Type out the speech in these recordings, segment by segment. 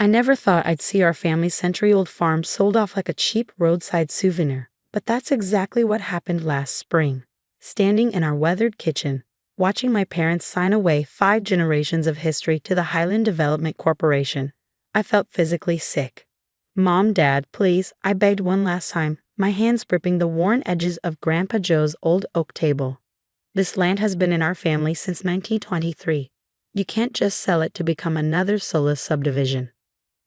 I never thought I'd see our family's century-old farm sold off like a cheap roadside souvenir, but that's exactly what happened last spring. Standing in our weathered kitchen, watching my parents sign away 5 generations of history to the Highland Development Corporation, I felt physically sick. "Mom, Dad, please," I begged one last time, my hands gripping the worn edges of Grandpa Joe's old oak table. "This land has been in our family since 1923. You can't just sell it to become another soulless subdivision."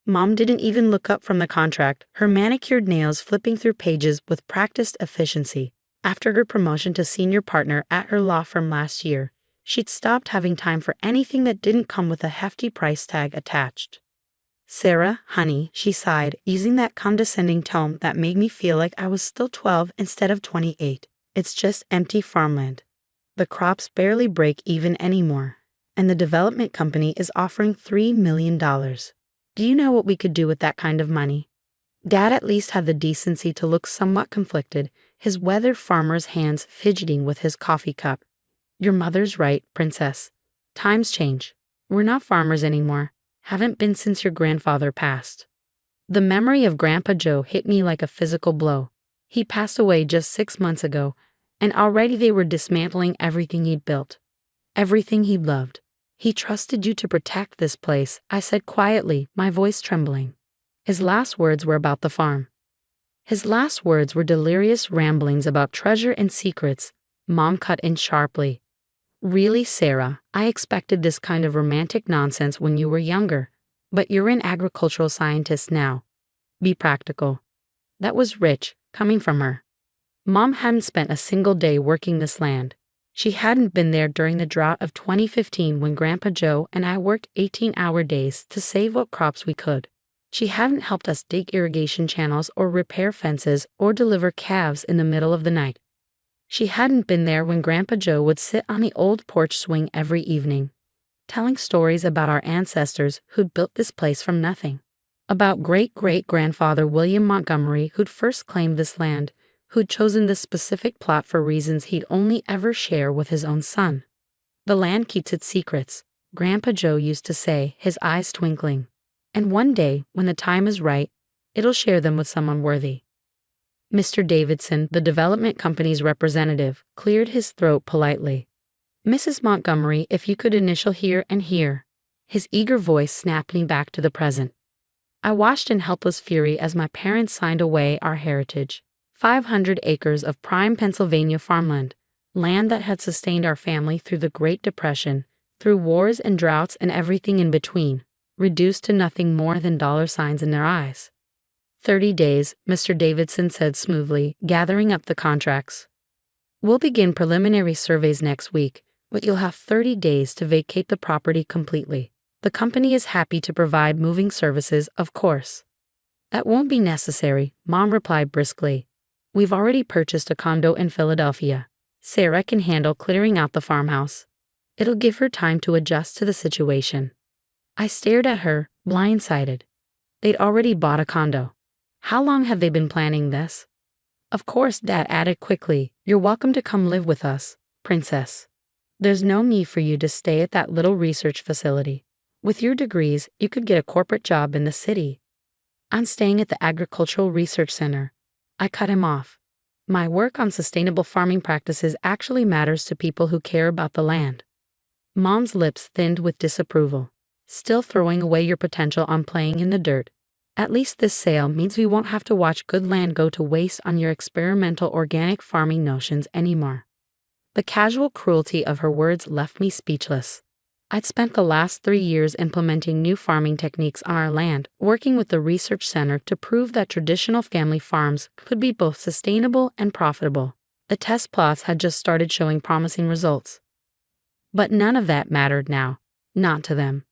Mom didn't even look up from the contract, her manicured nails flipping through pages with practiced efficiency. After her promotion to senior partner at her law firm last year, she'd stopped having time for anything that didn't come with a hefty price tag attached. "Sarah, honey," she sighed, using that condescending tone that made me feel like I was still 12 instead of 28. "It's just empty farmland. The crops barely break even anymore, and the development company is offering $3 million. Do you know what we could do with that kind of money?" Dad at least had the decency to look somewhat conflicted, his weathered farmer's hands fidgeting with his coffee cup. "Your mother's right, Princess. Times change. We're not farmers anymore. Haven't been since your grandfather passed." The memory of Grandpa Joe hit me like a physical blow. He passed away just 6 months ago, and already they were dismantling everything he'd built. Everything he loved. "He trusted you to protect this place," I said quietly, my voice trembling. His last words were about the farm. His last words were delirious ramblings about treasure and secrets. Mom cut in sharply. "Really, Sarah, I expected this kind of romantic nonsense when you were younger, but you're an agricultural scientist now. Be practical." That was rich, coming from her. Mom hadn't spent a single day working this land. She hadn't been there during the drought of 2015 when Grandpa Joe and I worked 18-hour days to save what crops we could. She hadn't helped us dig irrigation channels or repair fences or deliver calves in the middle of the night. She hadn't been there when Grandpa Joe would sit on the old porch swing every evening, telling stories about our ancestors who'd built this place from nothing. About great-great-grandfather William Montgomery, who'd first claimed this land, who'd chosen this specific plot for reasons he'd only ever share with his own son. "The land keeps its secrets," Grandpa Joe used to say, his eyes twinkling. "And one day, when the time is right, it'll share them with someone worthy." Mr. Davidson, the development company's representative, cleared his throat politely. "Mrs. Montgomery, if you could initial here and here." His eager voice snapped me back to the present. I watched in helpless fury as my parents signed away our heritage. 500 acres of prime Pennsylvania farmland, land that had sustained our family through the Great Depression, through wars and droughts and everything in between, reduced to nothing more than dollar signs in their eyes. 30 days, Mr. Davidson said smoothly, gathering up the contracts. "We'll begin preliminary surveys next week, but you'll have 30 days to vacate the property completely. The company is happy to provide moving services, of course." "That won't be necessary," Mom replied briskly. "We've already purchased a condo in Philadelphia. Sarah can handle clearing out the farmhouse. It'll give her time to adjust to the situation." I stared at her, blindsided. They'd already bought a condo. How long have they been planning this? "Of course," Dad added quickly, "you're welcome to come live with us, Princess. There's no need for you to stay at that little research facility. With your degrees, you could get a corporate job in the city." "I'm staying at the Agricultural Research Center." I cut him off. "My work on sustainable farming practices actually matters to people who care about the land." Mom's lips thinned with disapproval. "Still throwing away your potential on playing in the dirt. At least this sale means we won't have to watch good land go to waste on your experimental organic farming notions anymore." The casual cruelty of her words left me speechless. I'd spent the last 3 years implementing new farming techniques on our land, working with the research center to prove that traditional family farms could be both sustainable and profitable. The test plots had just started showing promising results. But none of that mattered now. Not to them.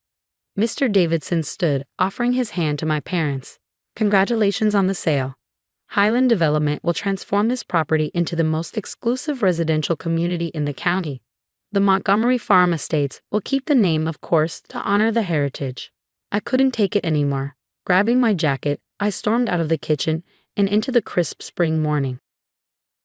Mr. Davidson stood, offering his hand to my parents. "Congratulations on the sale. Highland Development will transform this property into the most exclusive residential community in the county. The Montgomery Farm Estates will keep the name, of course, to honor the heritage." I couldn't take it anymore. Grabbing my jacket, I stormed out of the kitchen and into the crisp spring morning.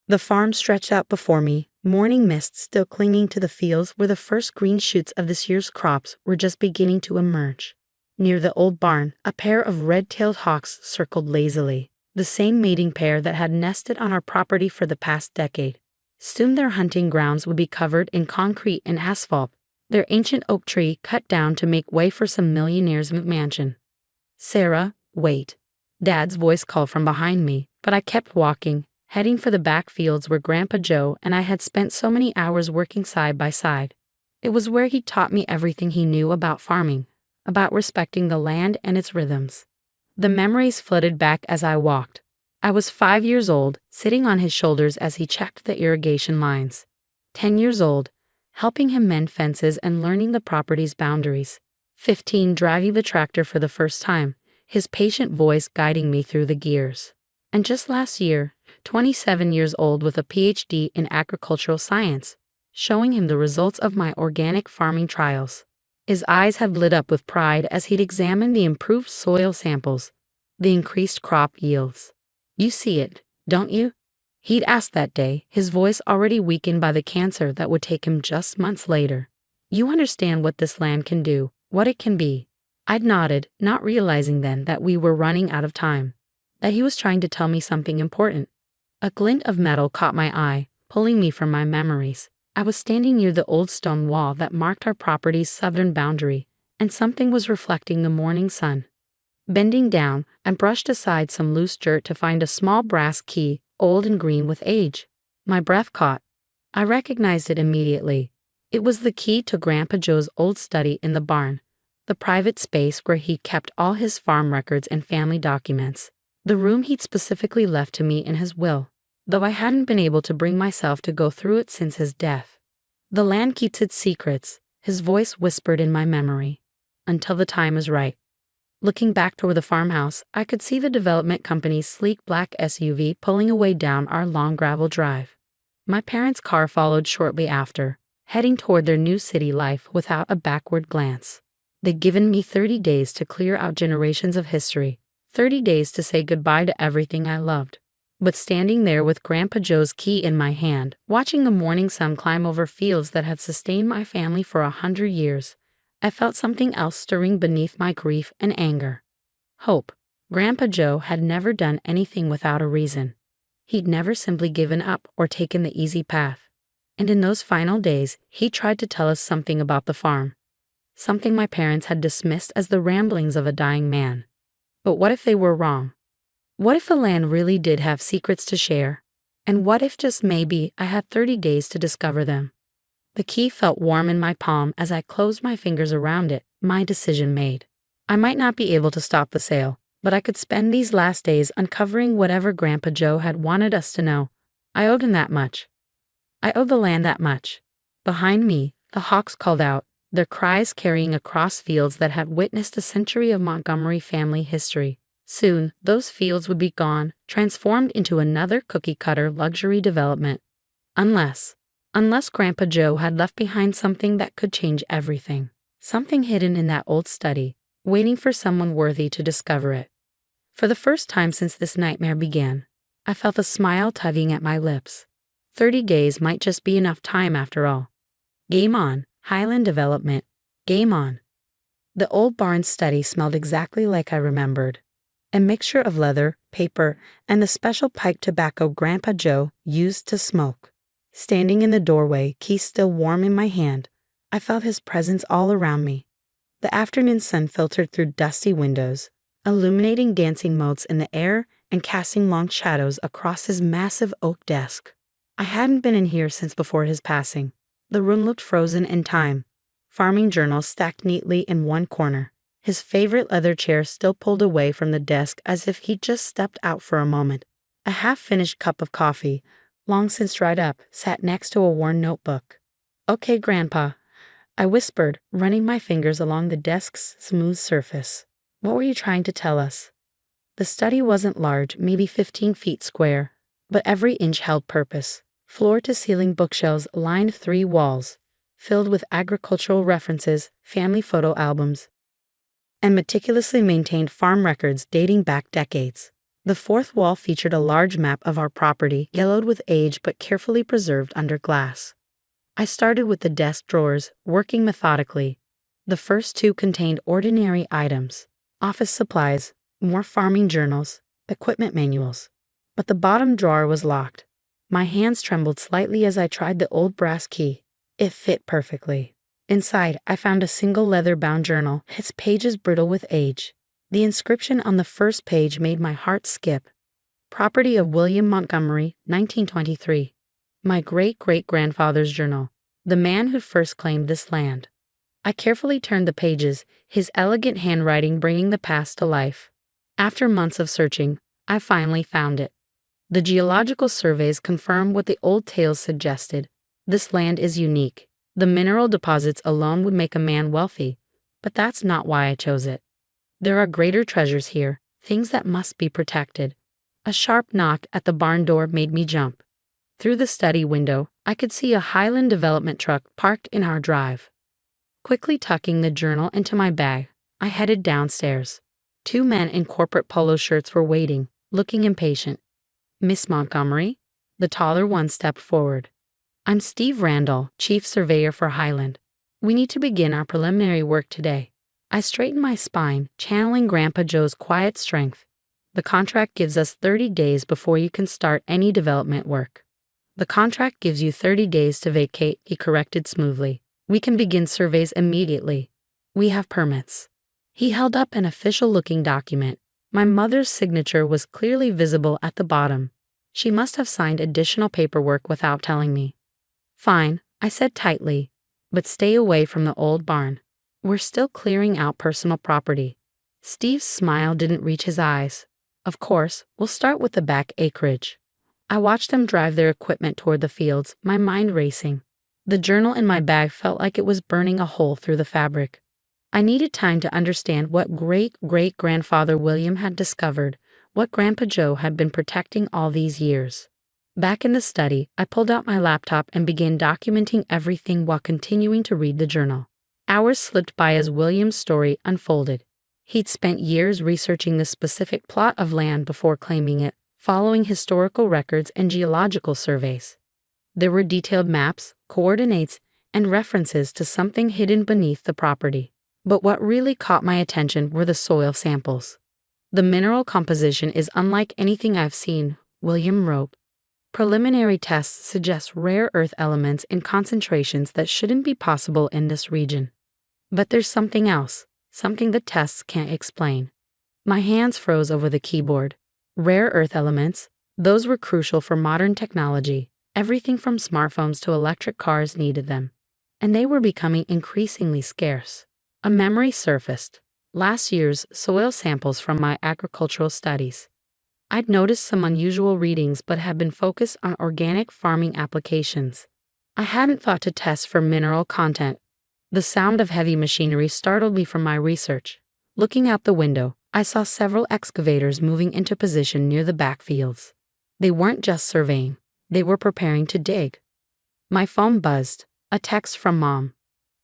The farm stretched out before me, morning mist still clinging to the fields where the first green shoots of this year's crops were just beginning to emerge. Near the old barn, a pair of red-tailed hawks circled lazily, the same mating pair that had nested on our property for the past decade. Soon their hunting grounds would be covered in concrete and asphalt, their ancient oak tree cut down to make way for some millionaire's McMansion. "Sarah, wait." Dad's voice called from behind me, but I kept walking, heading for the back fields where Grandpa Joe and I had spent so many hours working side by side. It was where he taught me everything he knew about farming, about respecting the land and its rhythms. The memories flooded back as I walked. I was 5 years old, sitting on his shoulders as he checked the irrigation lines. 10 years old, helping him mend fences and learning the property's boundaries. 15, driving the tractor for the first time, his patient voice guiding me through the gears. And just last year, 27 years old with a PhD in agricultural science, showing him the results of my organic farming trials. His eyes had lit up with pride as he'd examined the improved soil samples, the increased crop yields. "You see it, don't you?" He'd asked that day, his voice already weakened by the cancer that would take him just months later. "You understand what this land can do, what it can be?" I'd nodded, not realizing then that we were running out of time, that he was trying to tell me something important. A glint of metal caught my eye, pulling me from my memories. I was standing near the old stone wall that marked our property's southern boundary, and something was reflecting the morning sun. Bending down, I brushed aside some loose dirt to find a small brass key, old and green with age. My breath caught. I recognized it immediately. It was the key to Grandpa Joe's old study in the barn, the private space where he kept all his farm records and family documents, the room he'd specifically left to me in his will, though I hadn't been able to bring myself to go through it since his death. "The land keeps its secrets," his voice whispered in my memory, "until the time is right." Looking back toward the farmhouse, I could see the development company's sleek black SUV pulling away down our long gravel drive. My parents' car followed shortly after, heading toward their new city life without a backward glance. They'd given me 30 days to clear out generations of history, 30 days to say goodbye to everything I loved. But standing there with Grandpa Joe's key in my hand, watching the morning sun climb over fields that had sustained my family for 100 years, I felt something else stirring beneath my grief and anger. Hope. Grandpa Joe had never done anything without a reason. He'd never simply given up or taken the easy path. And in those final days, he tried to tell us something about the farm. Something my parents had dismissed as the ramblings of a dying man. But what if they were wrong? What if the land really did have secrets to share? And what if just maybe I had 30 days to discover them? The key felt warm in my palm as I closed my fingers around it, my decision made. I might not be able to stop the sale, but I could spend these last days uncovering whatever Grandpa Joe had wanted us to know. I owed him that much. I owed the land that much. Behind me, the hawks called out, their cries carrying across fields that had witnessed a century of Montgomery family history. Soon, those fields would be gone, transformed into another cookie-cutter luxury development. Unless Grandpa Joe had left behind something that could change everything. Something hidden in that old study, waiting for someone worthy to discover it. For the first time since this nightmare began, I felt a smile tugging at my lips. 30 days might just be enough time after all. Game on, Highland Development. Game on. The old barn study smelled exactly like I remembered. A mixture of leather, paper, and the special pipe tobacco Grandpa Joe used to smoke. Standing in the doorway, key still warm in my hand, I felt his presence all around me. The afternoon sun filtered through dusty windows, illuminating dancing motes in the air and casting long shadows across his massive oak desk. I hadn't been in here since before his passing. The room looked frozen in time, farming journals stacked neatly in one corner. His favorite leather chair still pulled away from the desk as if he'd just stepped out for a moment. A half-finished cup of coffee, long since dried up, sat next to a worn notebook. "Okay, Grandpa," I whispered, running my fingers along the desk's smooth surface. "What were you trying to tell us?" The study wasn't large, maybe 15 feet square, but every inch held purpose. Floor-to-ceiling bookshelves lined 3 walls, filled with agricultural references, family photo albums, and meticulously maintained farm records dating back decades. The 4th wall featured a large map of our property, yellowed with age but carefully preserved under glass. I started with the desk drawers, working methodically. The first two contained ordinary items: office supplies, more farming journals, equipment manuals. But the bottom drawer was locked. My hands trembled slightly as I tried the old brass key. It fit perfectly. Inside, I found a single leather-bound journal, its pages brittle with age. The inscription on the first page made my heart skip. Property of William Montgomery, 1923. My great-great-grandfather's journal. The man who first claimed this land. I carefully turned the pages, his elegant handwriting bringing the past to life. After months of searching, I finally found it. The geological surveys confirm what the old tales suggested. This land is unique. The mineral deposits alone would make a man wealthy, but that's not why I chose it. There are greater treasures here, things that must be protected. A sharp knock at the barn door made me jump. Through the study window, I could see a Highland development truck parked in our drive. Quickly tucking the journal into my bag, I headed downstairs. Two men in corporate polo shirts were waiting, looking impatient. "Miss Montgomery?" The taller one stepped forward. "I'm Steve Randall, Chief Surveyor for Highland. We need to begin our preliminary work today." I straightened my spine, channeling Grandpa Joe's quiet strength. "The contract gives us 30 days before you can start any development work." "The contract gives you 30 days to vacate," he corrected smoothly. "We can begin surveys immediately. We have permits." He held up an official-looking document. My mother's signature was clearly visible at the bottom. She must have signed additional paperwork without telling me. "Fine," I said tightly, "but stay away from the old barn. We're still clearing out personal property." Steve's smile didn't reach his eyes. "Of course, we'll start with the back acreage." I watched them drive their equipment toward the fields, my mind racing. The journal in my bag felt like it was burning a hole through the fabric. I needed time to understand what great-great-grandfather William had discovered, what Grandpa Joe had been protecting all these years. Back in the study, I pulled out my laptop and began documenting everything while continuing to read the journal. Hours slipped by as William's story unfolded. He'd spent years researching the specific plot of land before claiming it, following historical records and geological surveys. There were detailed maps, coordinates, and references to something hidden beneath the property. But what really caught my attention were the soil samples. "The mineral composition is unlike anything I've seen," William wrote. "Preliminary tests suggest rare earth elements in concentrations that shouldn't be possible in this region. But there's something else, something the tests can't explain." My hands froze over the keyboard. Rare earth elements, those were crucial for modern technology. Everything from smartphones to electric cars needed them. And they were becoming increasingly scarce. A memory surfaced. Last year's soil samples from my agricultural studies. I'd noticed some unusual readings but had been focused on organic farming applications. I hadn't thought to test for mineral content. The sound of heavy machinery startled me from my research. Looking out the window, I saw several excavators moving into position near the backfields. They weren't just surveying, they were preparing to dig. My phone buzzed. A text from Mom.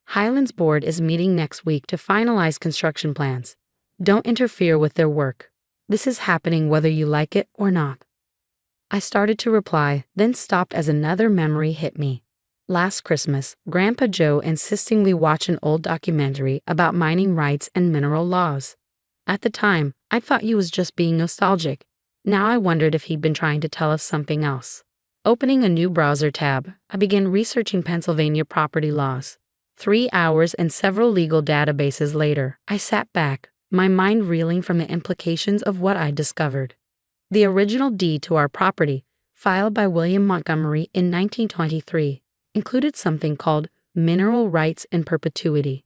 "Highlands Board is meeting next week to finalize construction plans. Don't interfere with their work. This is happening whether you like it or not." I started to reply, then stopped as another memory hit me. Last Christmas, Grandpa Joe insisting we watch an old documentary about mining rights and mineral laws. At the time, I thought he was just being nostalgic. Now I wondered if he'd been trying to tell us something else. Opening a new browser tab, I began researching Pennsylvania property laws. 3 hours and several legal databases later, I sat back, my mind reeling from the implications of what I'd discovered. The original deed to our property, filed by William Montgomery in 1923, included something called mineral rights in perpetuity.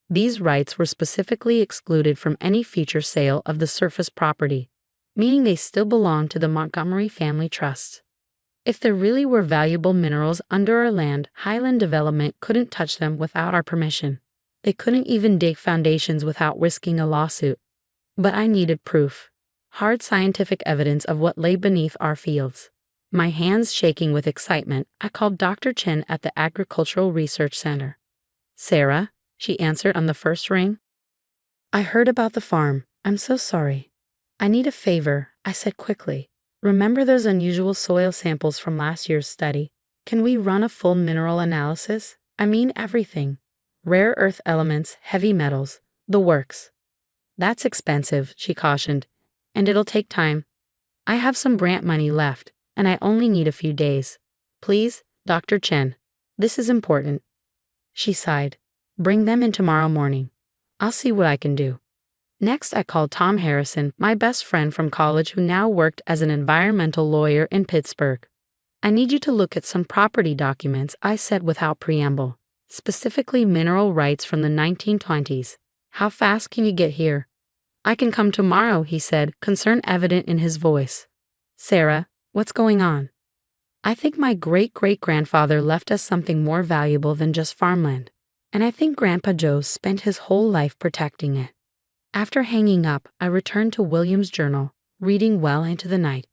These rights were specifically excluded from any future sale of the surface property, meaning they still belonged to the Montgomery family trust. If there really were valuable minerals under our land, Highland Development couldn't touch them without our permission. They couldn't even dig foundations without risking a lawsuit. But I needed proof. Hard scientific evidence of what lay beneath our fields. My hands shaking with excitement, I called Dr. Chen at the Agricultural Research Center. "Sarah," she answered on the first ring. "I heard about the farm. I'm so sorry. I need a favor," I said quickly. "Remember those unusual soil samples from last year's study? Can we run a full mineral analysis? I mean everything. Rare earth elements, heavy metals, the works. That's expensive, she cautioned, and it'll take time. I have some grant money left, and I only need a few days. Please, Dr. Chen. This is important. She sighed. Bring them in tomorrow morning. I'll see what I can do. Next, I called Tom Harrison, my best friend from college who now worked as an environmental lawyer in Pittsburgh. I need you to look at some property documents, I said without preamble, specifically mineral rights from the 1920s. How fast can you get here? I can come tomorrow, he said, concern evident in his voice. Sarah, what's going on? I think my great-great-grandfather left us something more valuable than just farmland, and I think Grandpa Joe spent his whole life protecting it. After hanging up, I returned to William's journal, reading well into the night.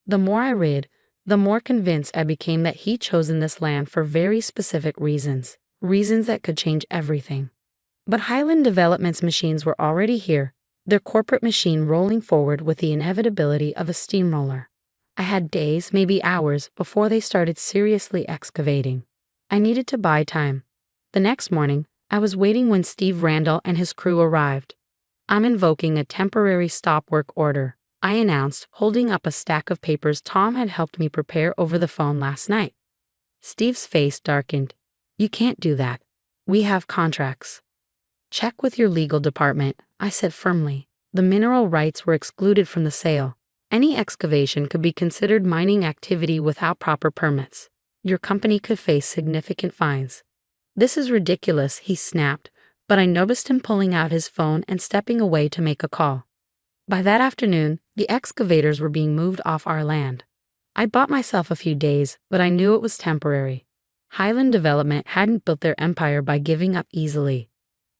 The more I read, the more convinced I became that he'd chosen this land for very specific reasons that could change everything. But Highland Development's machines were already here, their corporate machine rolling forward with the inevitability of a steamroller. I had days, maybe hours, before they started seriously excavating. I needed to buy time. The next morning, I was waiting when Steve Randall and his crew arrived. I'm invoking a temporary stop work order, I announced, holding up a stack of papers Tom had helped me prepare over the phone last night. Steve's face darkened. You can't do that. We have contracts. Check with your legal department, I said firmly. The mineral rights were excluded from the sale. Any excavation could be considered mining activity without proper permits. Your company could face significant fines. This is ridiculous, he snapped, but I noticed him pulling out his phone and stepping away to make a call. By that afternoon, the excavators were being moved off our land. I bought myself a few days, but I knew it was temporary. Highland Development hadn't built their empire by giving up easily.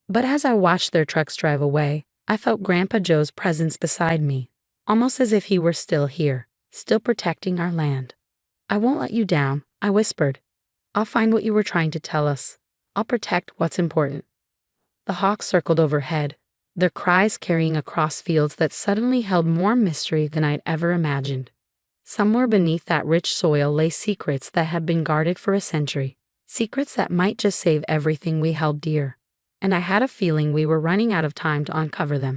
But as I watched their trucks drive away, I felt Grandpa Joe's presence beside me, almost as if he were still here, still protecting our land. I won't let you down, I whispered. I'll find what you were trying to tell us. I'll protect what's important. The hawks circled overhead, their cries carrying across fields that suddenly held more mystery than I'd ever imagined. Somewhere beneath that rich soil lay secrets that had been guarded for a century, secrets that might just save everything we held dear. And I had a feeling we were running out of time to uncover them.